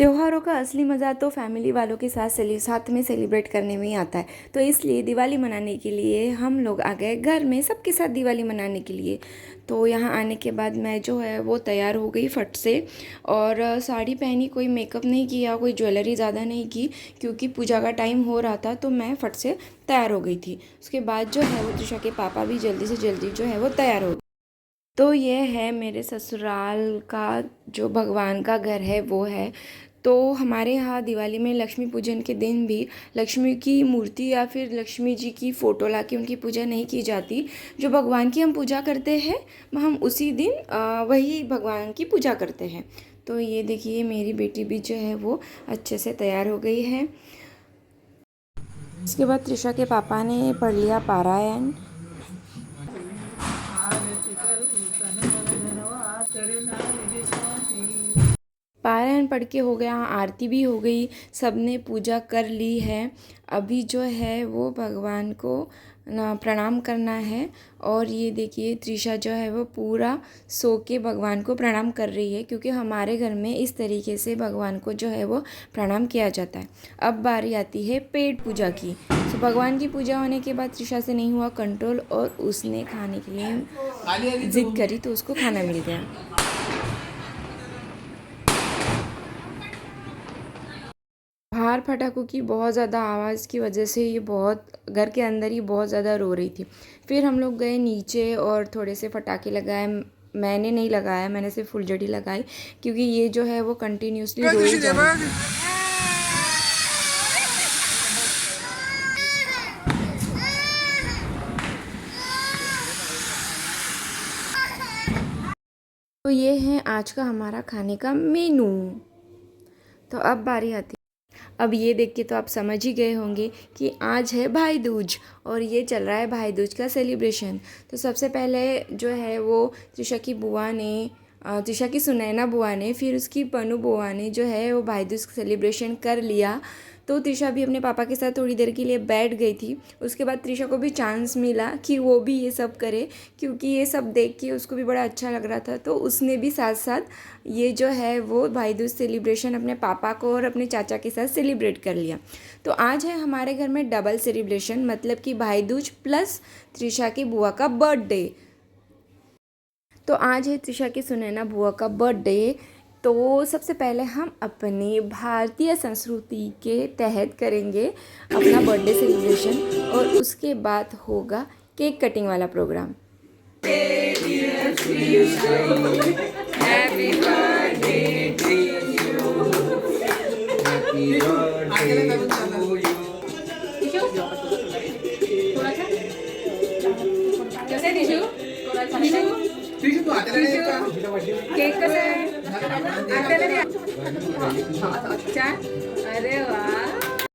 त्योहारों का असली मज़ा तो फैमिली वालों के साथ में सेलिब्रेट करने में ही आता है। तो इसलिए दिवाली मनाने के लिए हम लोग आ गए घर में सबके साथ दिवाली मनाने के लिए। तो यहाँ आने के बाद मैं जो है वो तैयार हो गई फट से, और साड़ी पहनी, कोई मेकअप नहीं किया, कोई ज्वेलरी ज़्यादा नहीं की, क्योंकि पूजा का टाइम हो रहा था। तो मैं फट से तैयार हो गई थी। उसके बाद जो है वो त्रिशा के पापा भी जल्दी से जल्दी जो है वो तैयार हो गए। तो ये है मेरे ससुराल का जो भगवान का घर है वो है। तो हमारे यहाँ दिवाली में लक्ष्मी पूजन के दिन भी लक्ष्मी की मूर्ति या फिर लक्ष्मी जी की फ़ोटो ला के उनकी पूजा नहीं की जाती। जो भगवान की हम पूजा करते हैं हम उसी दिन वही भगवान की पूजा करते हैं। तो ये देखिए मेरी बेटी भी जो है वो अच्छे से तैयार हो गई है। इसके बाद त्रिशा के पापा ने पढ़ लिया पारायण। पारायण पढ़ के हो गया, आरती भी हो गई, सबने पूजा कर ली है। अभी जो है वो भगवान को प्रणाम करना है। और ये देखिए त्रिशा जो है वो पूरा सो के भगवान को प्रणाम कर रही है, क्योंकि हमारे घर में इस तरीके से भगवान को जो है वो प्रणाम किया जाता है। अब बारी आती है पेट पूजा की। तो भगवान की पूजा होने के बाद त्रिशा से नहीं हुआ कंट्रोल और उसने खाने के लिए जिद करी, तो उसको खाना मिल गया। बाहर पटाखों की बहुत ज़्यादा आवाज़ की वजह से ये बहुत घर के अंदर ही बहुत ज़्यादा रो रही थी। फिर हम लोग गए नीचे और थोड़े से पटाखे लगाए। मैंने नहीं लगाया, मैंने सिर्फ फुलझड़ी लगाई, क्योंकि ये जो है वो कंटिन्यूसली रोई जा रही थी। तो ये है आज का हमारा खाने का मेनू। तो अब बारी आती, अब ये देख के तो आप समझ ही गए होंगे कि आज है भाई दूज और ये चल रहा है भाई दूज का सेलिब्रेशन। तो सबसे पहले जो है वो त्रिशा की बुआ ने, त्रिशा की सुनैना बुआ ने, फिर उसकी पनु बुआ ने जो है वो भाई दूज सेलिब्रेशन कर लिया। तो त्रिशा भी अपने पापा के साथ थोड़ी देर के लिए बैठ गई थी। उसके बाद त्रिशा को भी चांस मिला कि वो भी ये सब करे, क्योंकि ये सब देख के उसको भी बड़ा अच्छा लग रहा था। तो उसने भी साथ साथ ये जो है वो भाई दूज सेलिब्रेशन अपने पापा को और अपने चाचा के साथ सेलिब्रेट कर लिया। तो आज है हमारे घर में डबल सेलिब्रेशन, मतलब कि भाई दूज प्लस त्रिशा की बुआ का बर्थडे। तो आज है त्रिशा की सुनैना बुआ का बर्थडे। तो सबसे पहले हम अपने भारतीय संस्कृति के तहत करेंगे अपना बर्थडे सेलिब्रेशन, और उसके बाद होगा केक कटिंग वाला programme. Happy birthday to you, happy birthday to you. कैसे टिशू? केक कसं आहे? अच्छा, अरे वाह।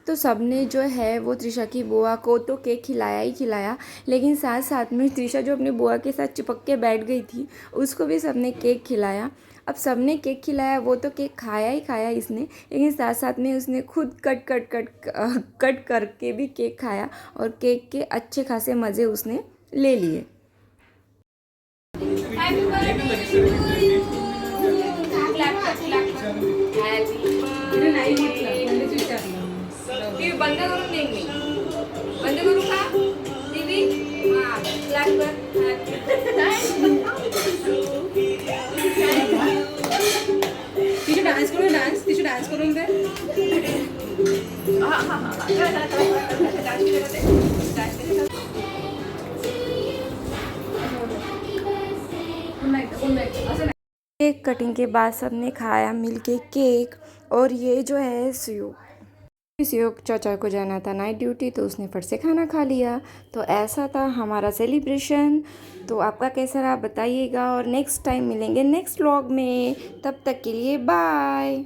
तो सबने जो है वो त्रिशा की बुआ को तो केक खिलाया ही खिलाया, लेकिन साथ साथ में त्रिशा जो अपनी बुआ के साथ चिपक के बैठ गई थी उसको भी सबने केक खिलाया। अब सबने केक खिलाया, वो तो केक खाया ही खाया इसने, लेकिन साथ साथ में उसने खुद कट करके भी केक खाया, और केक के अच्छे खासे मज़े उसने ले लिए। बंद करून देईन मी, बंद करू का टीव्ही? हां, क्लॅप कर. तिची डान्स करून दे. हां हां केक कटिंग के बाद सबने खाया मिलके केक। और ये जो है सियोग चाचा को जाना था नाइट ड्यूटी, तो उसने फट से खाना खा लिया। तो ऐसा था हमारा सेलिब्रेशन। तो आपका कैसा रहा बताइएगा, और नेक्स्ट टाइम मिलेंगे नेक्स्ट व्लॉग में। तब तक के लिए बाय।